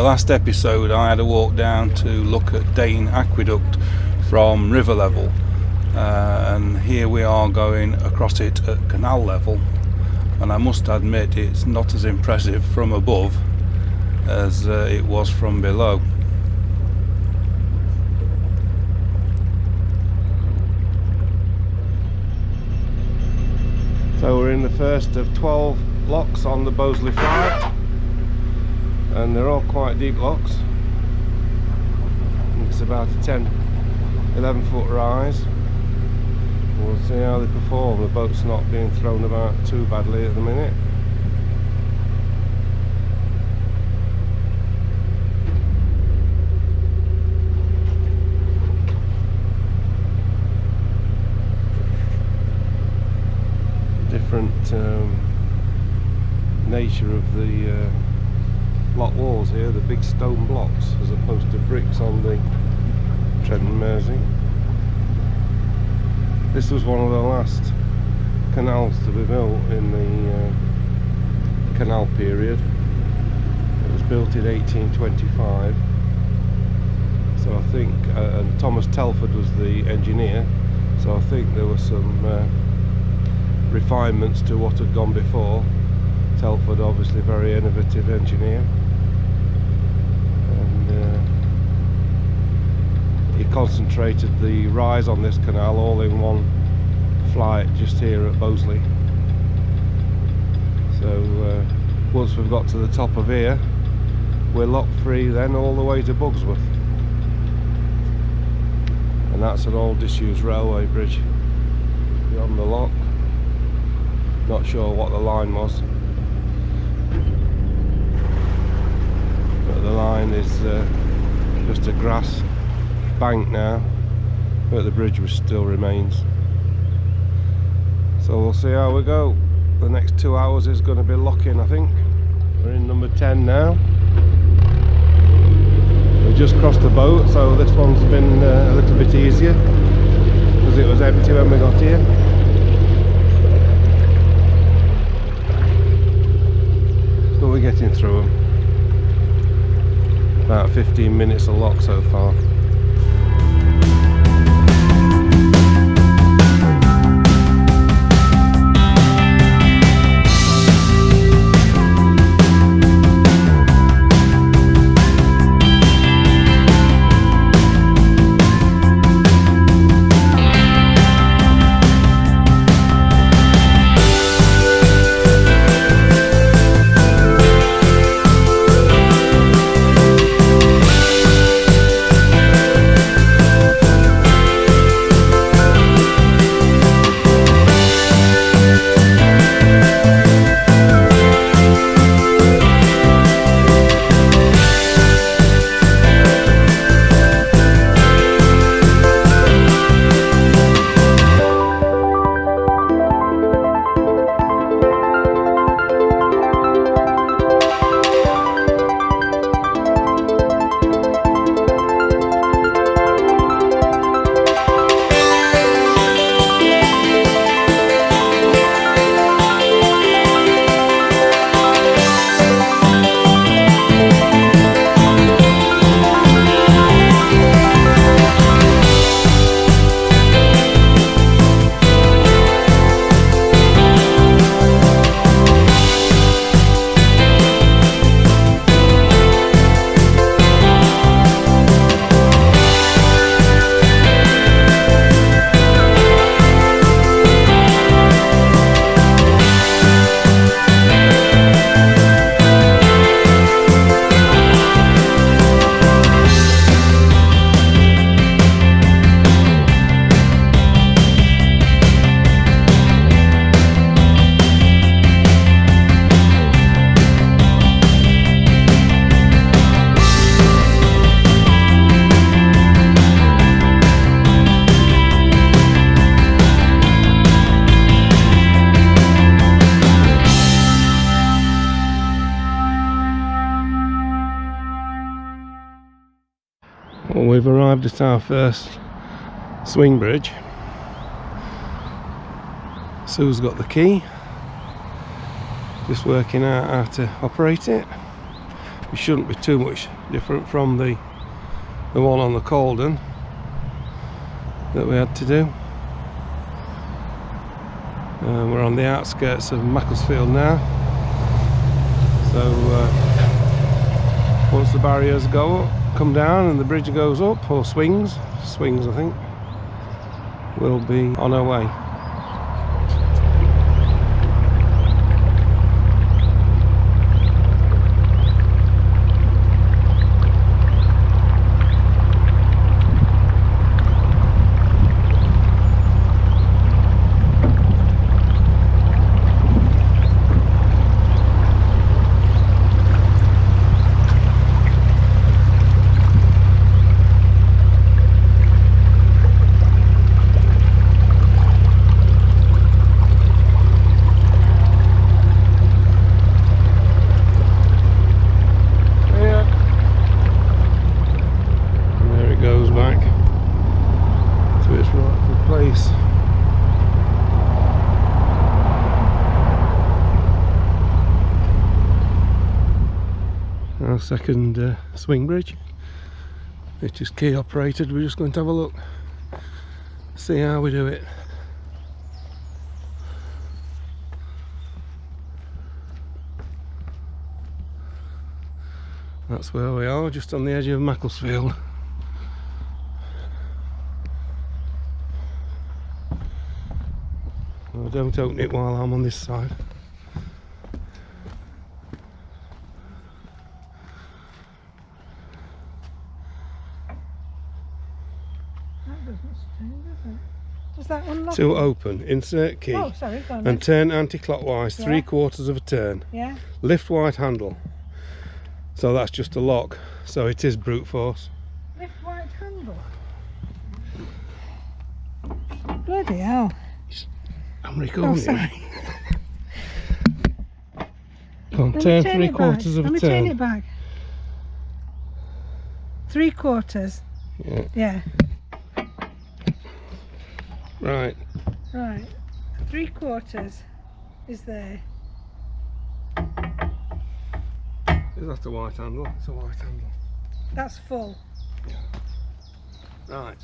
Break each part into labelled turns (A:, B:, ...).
A: last episode I had a walk down to look at Dane Aqueduct from river level, and here we are going across it at canal level, and I must admit it's not as impressive from above as it was from below. So we're in the first of 12 locks on the Boseley Flight, and they're all quite deep locks. It's about a 10-11 foot rise. We'll see how they perform. The boat's not being thrown about too badly at the minute. Different nature of the block walls here, the big stone blocks as opposed to bricks on the Trent and Mersey. This was one of the last canals to be built in the canal period. It was built in 1825, so I think, and Thomas Telford was the engineer, so I think there were some refinements to what had gone before. Telford, obviously very innovative engineer, and he concentrated the rise on this canal all in one flight just here at Boseley. So once we've got to the top of here, we're lock free then all the way to Bugsworth, and that's an old disused railway bridge beyond the lock. Not sure what the line was, but the line is just a grass bank now, but the bridge still remains. So we'll see how we go. The next 2 hours is going to be locking, I think. We're in number 10 now. We've just crossed the boat, so this one's been a little bit easier because it was empty when we got here. But we're getting through them. About 15 minutes a lock so far. Well, we've arrived at our first swing bridge. Sue's got the key, just working out how to operate it. It shouldn't be too much different from the one on the Calden that we had to do. We're on the outskirts of Macclesfield now, so once the barriers go up, come down and the bridge goes up, or swings I think, we'll be on our way. Our second swing bridge. It's just key operated. We're just going to have a look, see how we do it. That's where we are, just on the edge of Macclesfield. Oh, don't open it while I'm on this side.
B: Does that unlock?
A: To open, insert key,
B: oh, sorry, go on
A: and turn anti-clockwise, yeah. 3/4 of a turn.
B: Yeah. Lift
A: right handle. So that's just a lock. So it is brute force.
B: Lift right handle. Bloody hell.
A: I'm recording.
B: Oh, sorry.
A: Go on, turn 3/4 of a turn.
B: Let me turn it back. 3/4.
A: Yeah.
B: Yeah.
A: Right.
B: Right. 3/4 is there.
A: Is that a white handle? It's a white handle.
B: That's full.
A: Yeah. Right.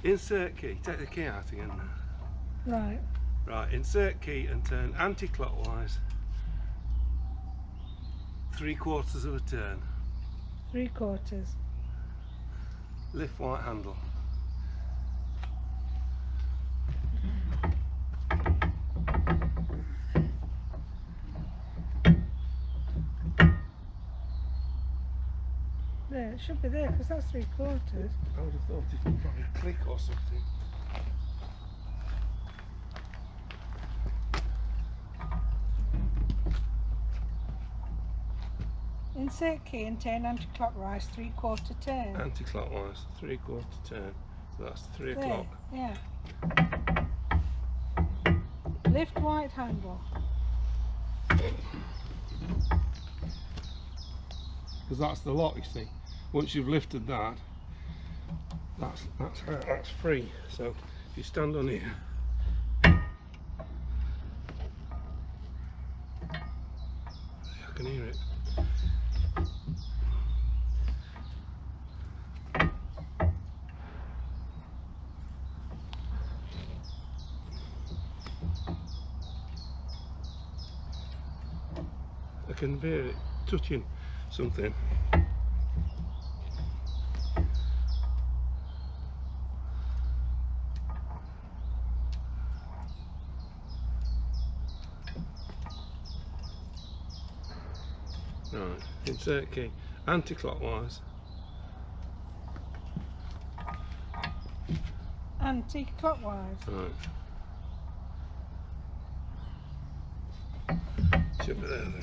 A: Insert key. Take the key out again now.
B: Right.
A: Right. Insert key and turn anti-clockwise. 3/4 of a turn.
B: 3/4.
A: Lift white handle.
B: There, it should be there because that's 3/4.
A: I would have thought it would probably click or something.
B: Insert key and turn anti-clockwise, 3/4 turn.
A: Anti-clockwise, 3/4 turn. So that's 3
B: there,
A: o'clock.
B: Yeah. Lift white handle.
A: Because that's the lock, you see. Once you've lifted that, that's free. So if you stand on here, I can hear it. I can hear it touching something. Right, insert key, anti-clockwise.
B: Anti-clockwise.
A: Right. Should be there then.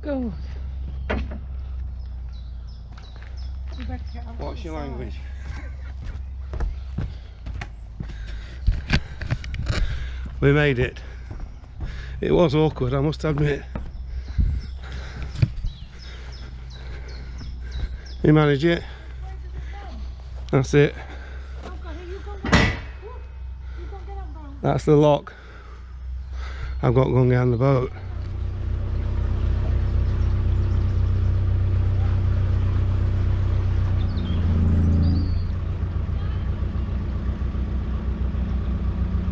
B: Go.
A: What's your language? We made it. It was awkward, I must admit. You manage it? That's it. That's the lock I've got going down the boat.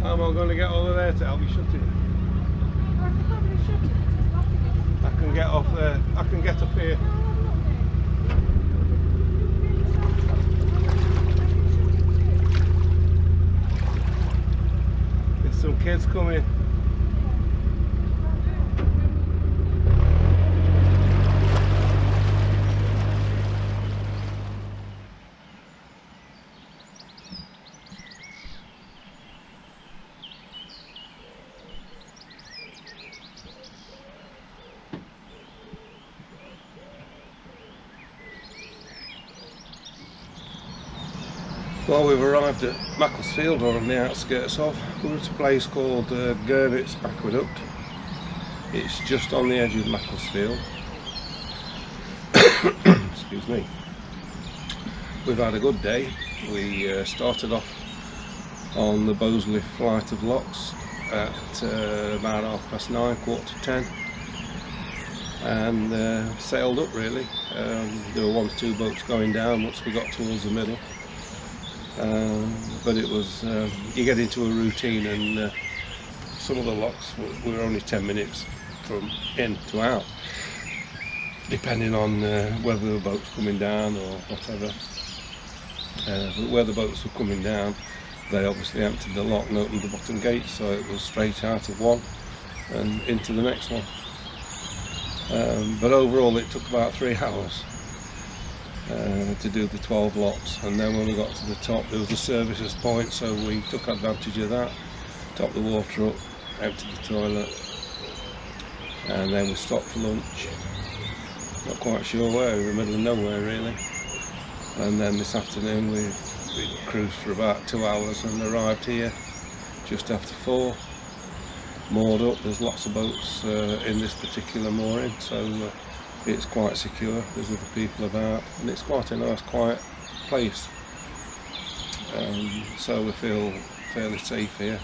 A: How am I going to get over there to help you shut it?
B: I can probably shut it. There's nothing in it.
A: I can get off there. I can get up here. There's some kids coming. Well, we've arrived at Macclesfield, or on the outskirts of. We're at a place called Gurnet's Aqueduct. It's just on the edge of Macclesfield. Excuse me. We've had a good day. We started off on the Boseley Flight of locks at about 9:30, 9:45, and sailed up really. There were 1 or 2 boats going down once we got towards the middle. But it was, you get into a routine, and some of the locks were only 10 minutes from in to out, depending on whether the boat's coming down or whatever. But where the boats were coming down, they obviously emptied the lock and opened the bottom gate, so it was straight out of one and into the next one. But overall it took about 3 hours to do the 12 locks, and then when we got to the top there was a services point, so we took advantage of that, topped the water up, emptied the toilet, and then we stopped for lunch. Not quite sure where, in the middle of nowhere really. And then this afternoon we cruised for about 2 hours and arrived here just after 4. Moored up. There's lots of boats in this particular mooring, so it's quite secure. There's other people about, and it's quite a nice quiet place, so we feel fairly safe here.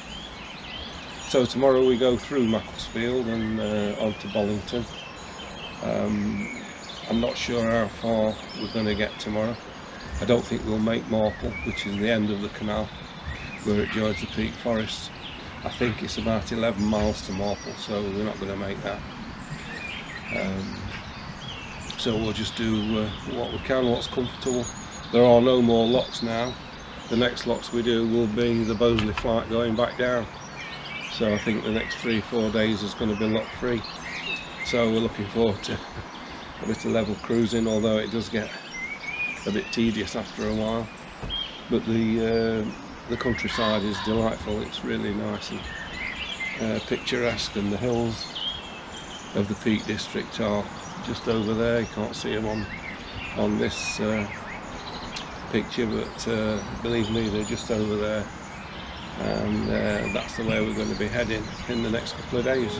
A: So tomorrow we go through Macclesfield and onto Bollington. I'm not sure how far we're going to get tomorrow. I don't think we'll make Marple, which is the end of the canal where it joins the Peak Forest. I think it's about 11 miles to Marple, so we're not going to make that. So we'll just do what we can, what's comfortable. There are no more locks now. The next locks we do will be the Boseley Flight going back down. So I think the next 3-4 days is going to be lock free. So we're looking forward to a bit of level cruising, although it does get a bit tedious after a while. But the countryside is delightful. It's really nice and picturesque, and the hills of the Peak District are just over there. You can't see them on this picture, but believe me, they're just over there, and that's the way we're going to be heading in the next couple of days.